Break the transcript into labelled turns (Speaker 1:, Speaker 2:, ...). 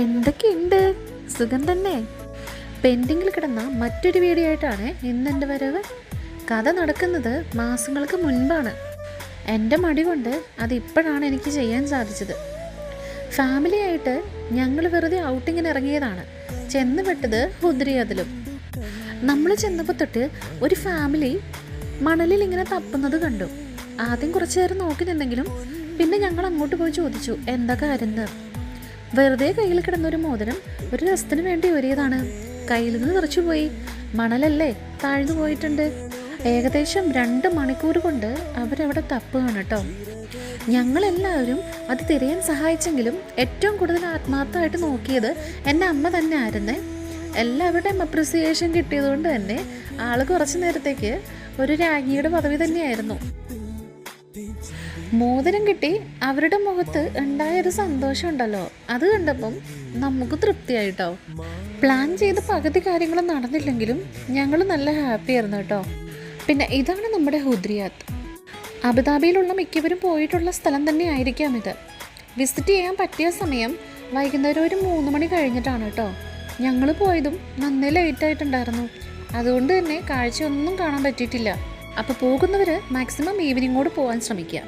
Speaker 1: എന്തൊക്കെയുണ്ട്? സുഖം തന്നെ. പെൻഡിങ്ങിൽ കിടന്ന മറ്റൊരു വീഡിയോ ആയിട്ടാണ് ഇന്നെൻ്റെ വരവ്. കഥ നടക്കുന്നത് മാസങ്ങൾക്ക് മുൻപാണ്. എൻ്റെ മടി കൊണ്ട് അതിപ്പോഴാണ് എനിക്ക് ചെയ്യാൻ സാധിച്ചത്. ഫാമിലിയായിട്ട് ഞങ്ങൾ വെറുതെ ഔട്ടിങ്ങിന് ഇറങ്ങിയതാണ്. ചെന്ന് വിട്ടത് ഹുദ്രിയതിലും. നമ്മൾ ചെന്നപ്പോൾ തൊട്ട് ഒരു ഫാമിലി മണലിൽ ഇങ്ങനെ തപ്പുന്നത് കണ്ടു. ആദ്യം കുറച്ചു നേരം നോക്കി നിന്നെങ്കിലും പിന്നെ ഞങ്ങൾ അങ്ങോട്ട് പോയി ചോദിച്ചു എന്താ കാര്യം. വെറുതെ കയ്യിൽ കിടന്നൊരു മോതിരം ഒരു രസത്തിന് വേണ്ടി ഒരുതാണ്. കയ്യിൽ നിന്ന് തെറിച്ചു പോയി. മണലല്ലേ, താഴ്ന്നു പോയിട്ടുണ്ട്. ഏകദേശം 2 മണിക്കൂർ കൊണ്ട് അവരവിടെ തപ്പുകയാണ് കേട്ടോ. ഞങ്ങളെല്ലാവരും അത് തിരയാൻ സഹായിച്ചെങ്കിലും ഏറ്റവും കൂടുതൽ ആത്മാർത്ഥമായിട്ട് നോക്കിയത് എൻ്റെ അമ്മ തന്നെ ആയിരുന്നേ. എല്ലാവരുടെയും അപ്രിസിയേഷൻ കിട്ടിയതുകൊണ്ട് തന്നെ ആൾ കുറച്ചു നേരത്തേക്ക് ഒരു രാജ്ഞിയുടെ പദവി തന്നെയായിരുന്നു. മോതിരം കിട്ടി അവരുടെ മുഖത്ത് ഉണ്ടായൊരു സന്തോഷം ഉണ്ടല്ലോ, അത് കണ്ടപ്പം നമുക്ക് തൃപ്തിയായിട്ടോ. പ്ലാൻ ചെയ്ത പകുതി കാര്യങ്ങളും നടന്നില്ലെങ്കിലും ഞങ്ങൾ നല്ല ഹാപ്പി ആയിരുന്നു കേട്ടോ. പിന്നെ ഇതാണ് നമ്മുടെ ഹുദ്രിയാത്ത്. അബുദാബിയിലുള്ള മിക്കവരും പോയിട്ടുള്ള സ്ഥലം തന്നെ ആയിരിക്കാം ഇത്. വിസിറ്റ് ചെയ്യാൻ പറ്റിയ സമയം വൈകുന്നേരം ഒരു 3 മണി കഴിഞ്ഞിട്ടാണ് കേട്ടോ. ഞങ്ങൾ പോയതും നന്നേ ലേറ്റായിട്ടുണ്ടായിരുന്നു. അതുകൊണ്ട് തന്നെ കാഴ്ചയൊന്നും കാണാൻ പറ്റിയിട്ടില്ല. അപ്പോൾ പോകുന്നവർ മാക്സിമം ഈവനിങ്ങോട് പോകാൻ ശ്രമിക്കുക.